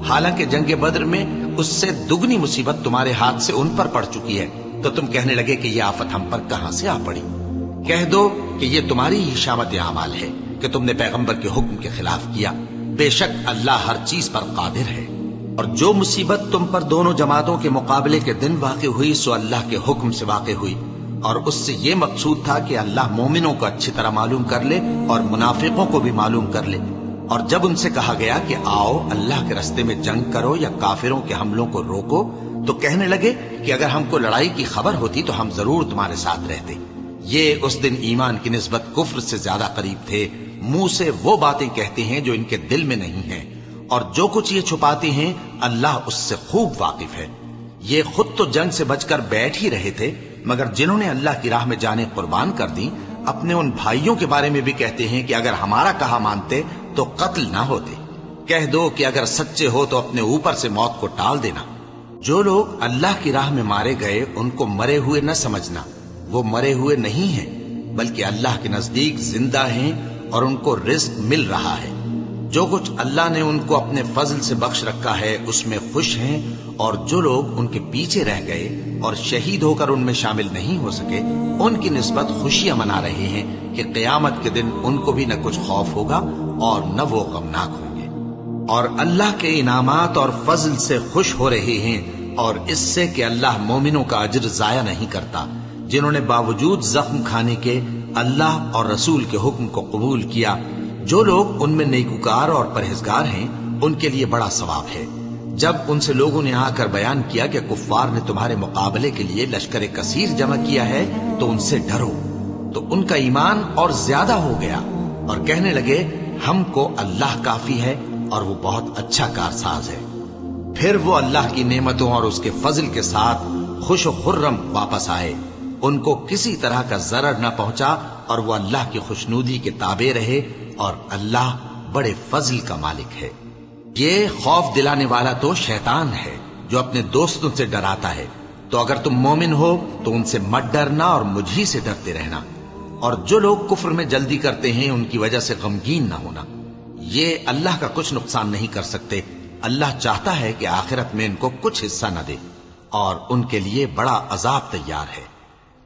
حالانکہ جنگ بدر میں اس سے دگنی مصیبت تمہارے ہاتھ سے ان پر پڑ چکی ہے، تو تم کہنے لگے کہ یہ آفت ہم پر کہاں سے آ پڑی؟ کہہ دو کہ یہ تمہاری ہی شامت اعمال ہے کہ تم نے پیغمبر کے حکم کے خلاف کیا، بے شک اللہ ہر چیز پر قادر ہے۔ اور جو مصیبت تم پر دونوں جماعتوں کے مقابلے کے دن واقع ہوئی سو اللہ کے حکم سے واقع ہوئی، اور اس سے یہ مقصود تھا کہ اللہ مومنوں کو اچھی طرح معلوم کر لے اور منافقوں کو بھی معلوم کر لے۔ اور جب ان سے کہا گیا کہ آؤ اللہ کے راستے میں جنگ کرو یا کافروں کے حملوں کو روکو، تو کہنے لگے کہ اگر ہم کو لڑائی کی خبر ہوتی تو ہم ضرور تمہارے ساتھ رہتے۔ یہ اس دن ایمان کی نسبت کفر سے زیادہ قریب تھے، منہ سے وہ باتیں کہتے ہیں جو ان کے دل میں نہیں ہیں، اور جو کچھ یہ چھپاتے ہیں اللہ اس سے خوب واقف ہے۔ یہ خود تو جنگ سے بچ کر بیٹھ ہی رہے تھے، مگر جنہوں نے اللہ کی راہ میں جانیں قربان کر دی اپنے ان بھائیوں کے بارے میں بھی کہتے ہیں کہ اگر ہمارا کہا مانتے تو قتل نہ ہوتے، کہہ دو کہ اگر سچے ہو تو اپنے اوپر سے موت کو ٹال دینا۔ جو لوگ اللہ کی راہ میں مارے گئے ان کو مرے ہوئے نہ سمجھنا، وہ مرے ہوئے نہیں ہیں بلکہ اللہ کے نزدیک زندہ ہیں اور ان کو رزق مل رہا ہے۔ جو کچھ اللہ نے ان کو اپنے فضل سے بخش رکھا ہے اس میں خوش ہیں، اور جو لوگ ان کے پیچھے رہ گئے اور شہید ہو کر ان میں شامل نہیں ہو سکے ان کی نسبت خوشیاں منا رہے ہیں کہ قیامت کے دن ان کو بھی نہ کچھ خوف ہوگا اور نہ وہ غمناک ہوں گے، اور اللہ کے انعامات اور فضل سے خوش ہو رہے ہیں، اور اس سے کہ اللہ مومنوں کا اجر ضائع نہیں کرتا جنہوں نے باوجود زخم کھانے کے اللہ اور رسول کے حکم کو قبول کیا۔ جو لوگ ان میں نیکوکار اور پرہیزگار ہیں ان کے لیے بڑا ثواب ہے۔ جب ان سے لوگوں نے آ کر بیان کیا کہ کفار نے تمہارے مقابلے کے لیے لشکر کثیر جمع کیا ہے تو ان سے ڈرو، تو ان کا ایمان اور زیادہ ہو گیا اور کہنے لگے ہم کو اللہ کافی ہے اور وہ بہت اچھا کارساز ہے۔ پھر وہ اللہ کی نعمتوں اور اس کے فضل کے ساتھ خوش و خرم واپس آئے، ان کو کسی طرح کا ضرر نہ پہنچا اور وہ اللہ کی خوشنودی کے تابع رہے، اور اللہ بڑے فضل کا مالک ہے۔ یہ خوف دلانے والا تو شیطان ہے جو اپنے دوستوں سے ڈراتا ہے، تو اگر تم مومن ہو تو ان سے مت ڈرنا اور مجھ ہی سے ڈرتے رہنا، اور جو لوگ کفر میں جلدی کرتے ہیں ان کی وجہ سے غمگین نہ ہونا، یہ اللہ کا کچھ نقصان نہیں کر سکتے۔ اللہ چاہتا ہے کہ آخرت میں ان کو کچھ حصہ نہ دے اور ان کے لیے بڑا عذاب تیار ہے۔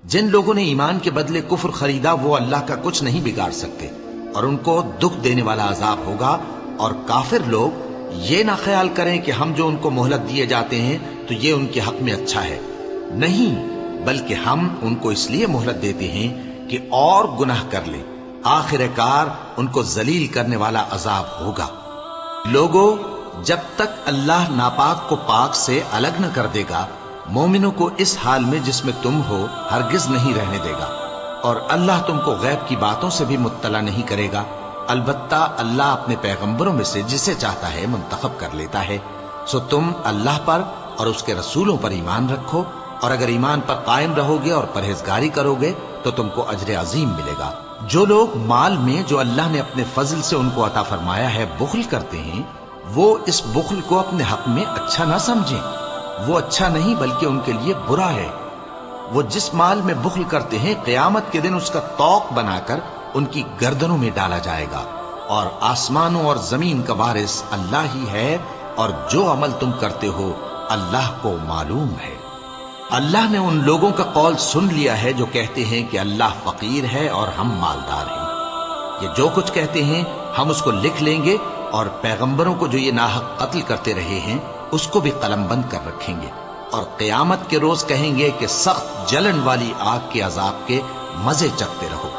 جن لوگوں نے ایمان کے بدلے کفر خریدا وہ اللہ کا کچھ نہیں بگاڑ سکتے، اور ان کو دکھ دینے والا عذاب ہوگا۔ اور کافر لوگ یہ نہ خیال کریں کہ ہم جو ان کو مہلت دیے جاتے ہیں تو یہ ان کے حق میں اچھا ہے، نہیں، بلکہ ہم ان کو اس لیے مہلت دیتے ہیں کہ اور گناہ کر لیں، آخر کار ان کو ذلیل کرنے والا عذاب ہوگا۔ لوگوں، جب تک اللہ ناپاک کو پاک سے الگ نہ کر دے گا مومنوں کو اس حال میں جس میں تم ہو ہرگز نہیں رہنے دے گا، اور اللہ تم کو غیب کی باتوں سے بھی مطلع نہیں کرے گا۔ البتہ اللہ اپنے پیغمبروں میں سے جسے چاہتا ہے منتخب کر لیتا ہے۔ سو تم اللہ پر اور اس کے رسولوں پر ایمان رکھو، اور اگر ایمان پر قائم رہو گے اور پرہیزگاری کرو گے تو تم کو اجر عظیم ملے گا۔ جو لوگ مال میں جو اللہ نے اپنے فضل سے ان کو عطا فرمایا ہے بخل کرتے ہیں، وہ اس بخل کو اپنے حق میں اچھا نہ سمجھیں، وہ اچھا نہیں بلکہ ان کے لیے برا ہے۔ وہ جس مال میں بخل کرتے ہیں قیامت کے دن اس کا طوق بنا کر ان کی گردنوں میں ڈالا جائے گا، اور آسمانوں اور زمین کا وارث اللہ ہی ہے، اور جو عمل تم کرتے ہو اللہ کو معلوم ہے۔ اللہ نے ان لوگوں کا قول سن لیا ہے جو کہتے ہیں کہ اللہ فقیر ہے اور ہم مالدار ہیں۔ یہ جو کچھ کہتے ہیں ہم اس کو لکھ لیں گے، اور پیغمبروں کو جو یہ ناحق قتل کرتے رہے ہیں اس کو بھی قلم بند کر رکھیں گے، اور قیامت کے روز کہیں گے کہ سخت جلن والی آگ کے عذاب کے مزے چکھتے رہو۔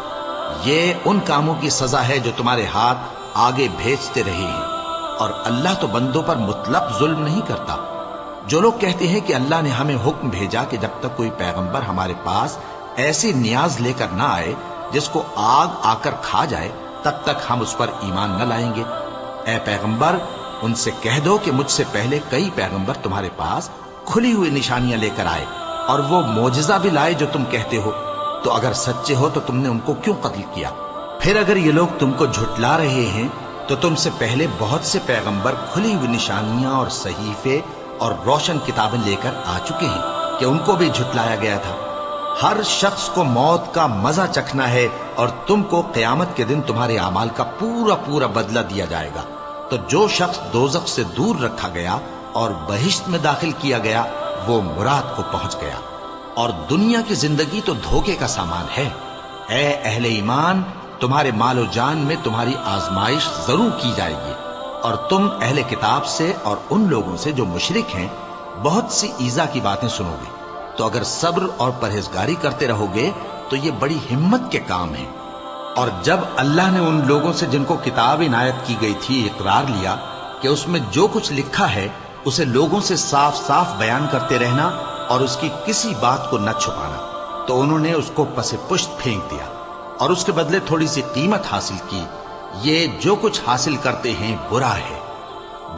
یہ ان کاموں کی سزا ہے جو تمہارے ہاتھ آگے بھیجتے رہے ہیں، اور اللہ تو بندوں پر مطلق ظلم نہیں کرتا۔ جو لوگ کہتے ہیں کہ اللہ نے ہمیں حکم بھیجا کہ جب تک کوئی پیغمبر ہمارے پاس ایسی نیاز لے کر نہ آئے جس کو آگ آ کر کھا جائے تب تک ہم اس پر ایمان نہ لائیں گے۔ اے پیغمبر، ان سے کہہ دو کہ مجھ سے پہلے کئی پیغمبر تمہارے پاس کھلی ہوئی نشانیاں لے کر آئے، اور وہ معجزہ بھی لائے جو تم کہتے ہو، تو اگر سچے ہو تو تم نے ان کو کیوں قتل کیا؟ پھر اگر یہ لوگ تم کو جھٹلا رہے ہیں تو تم سے پہلے بہت سے پیغمبر کھلی ہوئی نشانیاں اور صحیفے اور روشن کتابیں لے کر آ چکے ہیں کہ ان کو بھی جھٹلایا گیا تھا۔ ہر شخص کو موت کا مزہ چکھنا ہے، اور تم کو قیامت کے دن تمہارے اعمال کا پورا پورا بدلہ دیا جائے گا۔ تو جو شخص دوزخ سے دور رکھا گیا اور بہشت میں داخل کیا گیا وہ مراد کو پہنچ گیا، اور دنیا کی زندگی تو دھوکے کا سامان ہے۔ اے اہل ایمان، تمہارے مال و جان میں تمہاری آزمائش ضرور کی جائے گی، اور تم اہل کتاب سے اور ان لوگوں سے جو مشرک ہیں بہت سی ایذا کی باتیں سنو گے، تو اگر صبر اور پرہیزگاری کرتے رہو گے تو یہ بڑی ہمت کے کام ہیں۔ اور جب اللہ نے ان لوگوں سے جن کو کتاب عنایت کی گئی تھی اقرار لیا کہ اس میں جو کچھ لکھا ہے اسے لوگوں سے صاف صاف بیان کرتے رہنا اور اس کی کسی بات کو نہ چھپانا، تو انہوں نے اس کو پس پشت پھینک دیا اور اس کے بدلے تھوڑی سی قیمت حاصل کی۔ یہ جو کچھ حاصل کرتے ہیں برا ہے۔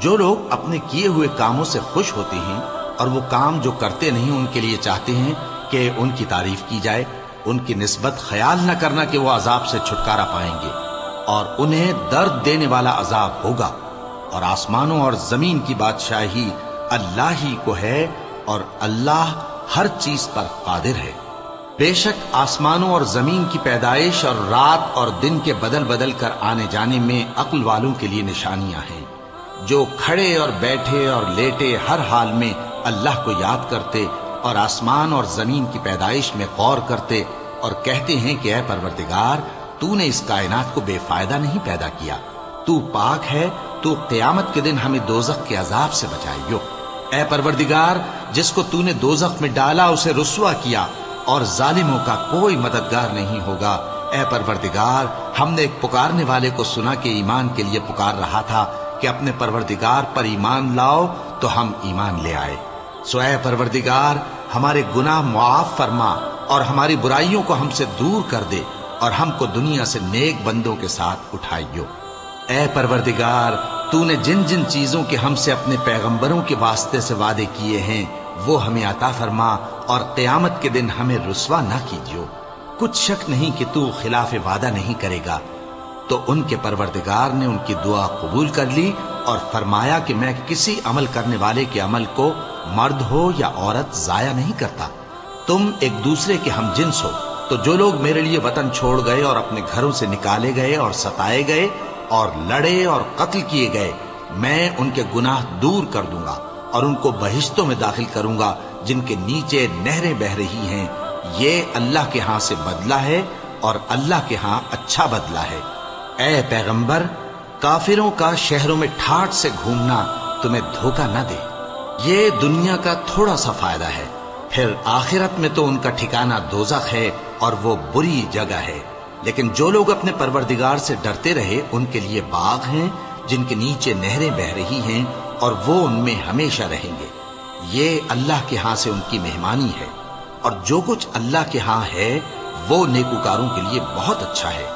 جو لوگ اپنے کیے ہوئے کاموں سے خوش ہوتے ہیں اور وہ کام جو کرتے نہیں ان کے لیے چاہتے ہیں کہ ان کی تعریف کی جائے، ان کی نسبت خیال نہ کرنا کہ وہ عذاب سے چھٹکارا پائیں گے، اور انہیں درد دینے والا عذاب ہوگا۔ اور آسمانوں اور زمین کی بادشاہی اللہ ہی کو ہے اور اللہ ہر چیز پر قادر ہے۔ بے شک آسمانوں اور زمین کی پیدائش اور رات اور دن کے بدل بدل کر آنے جانے میں عقل والوں کے لیے نشانیاں ہیں، جو کھڑے اور بیٹھے اور لیٹے ہر حال میں اللہ کو یاد کرتے اور آسمان اور زمین کی پیدائش میں غور کرتے اور کہتے ہیں کہ اے پروردگار، تو نے اس کائنات کو بے فائدہ نہیں پیدا کیا، تو پاک ہے، تو قیامت کے دن ہمیں دوزخ کے عذاب سے بچائیو۔ اے پروردگار، جس کو تو نے دوزخ میں ڈالا اسے رسوا کیا اور ظالموں کا کوئی مددگار نہیں ہوگا۔ اے پروردگار، ہم نے ایک پکارنے والے کو سنا کہ ایمان کے لیے پکار رہا تھا کہ اپنے پروردگار پر ایمان لاؤ، تو ہم ایمان لے آئے۔ سو اے پروردگار، ہمارے گناہ معاف فرما اور ہماری برائیوں کو ہم سے دور کر دے اور ہم کو دنیا سے نیک بندوں کے ساتھ اٹھائیو۔ اے پروردگار، تو نے جن جن چیزوں کے ہم سے اپنے پیغمبروں کے واسطے سے وعدے کیے ہیں وہ ہمیں عطا فرما اور قیامت کے دن ہمیں رسوا نہ کیجیو۔ کچھ شک نہیں کہ تو خلاف وعدہ نہیں کرے گا۔ تو ان کے پروردگار نے ان کی دعا قبول کر لی اور فرمایا کہ میں کسی عمل کرنے والے کے عمل کو مرد ہو یا عورت ضائع نہیں کرتا۔ تم ایک دوسرے کے ہم جنس ہو، تو جو لوگ میرے لیے وطن چھوڑ گئے اور اپنے گھروں سے نکالے گئے اور ستائے گئے اور لڑے اور قتل کیے گئے، میں ان کے گناہ دور کر دوں گا اور ان کو بہشتوں میں داخل کروں گا جن کے نیچے نہریں بہہ رہی ہیں۔ یہ اللہ کے ہاں سے بدلہ ہے اور اللہ کے ہاں اچھا بدلہ ہے۔ اے پیغمبر، کافروں کا شہروں میں ٹھاٹ سے گھومنا تمہیں دھوکہ نہ دے، یہ دنیا کا تھوڑا سا فائدہ ہے، پھر آخرت میں تو ان کا ٹھکانہ دوزخ ہے اور وہ بری جگہ ہے۔ لیکن جو لوگ اپنے پروردگار سے ڈرتے رہے ان کے لیے باغ ہیں جن کے نیچے نہریں بہہ رہی ہیں اور وہ ان میں ہمیشہ رہیں گے۔ یہ اللہ کے ہاں سے ان کی مہمانی ہے، اور جو کچھ اللہ کے ہاں ہے وہ نیکوکاروں کے لیے بہت اچھا ہے۔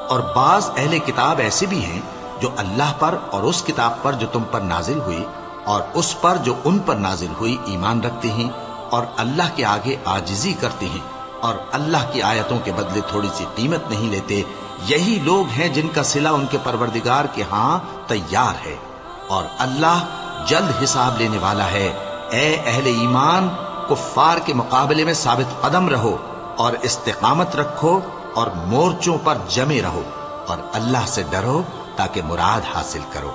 اور بعض اہل کتاب ایسے بھی ہیں جو اللہ پر اور اس کتاب پر جو تم پر نازل ہوئی اور اس پر جو ان پر نازل ہوئی ایمان رکھتے ہیں اور اللہ کے آگے عاجزی کرتے ہیں اور اللہ کی آیتوں کے بدلے تھوڑی سی قیمت نہیں لیتے۔ یہی لوگ ہیں جن کا صلہ ان کے پروردگار کے ہاں تیار ہے، اور اللہ جلد حساب لینے والا ہے۔ اے اہل ایمان، کفار کے مقابلے میں ثابت قدم رہو اور استقامت رکھو اور مورچوں پر جمے رہو اور اللہ سے ڈرو تاکہ مراد حاصل کرو۔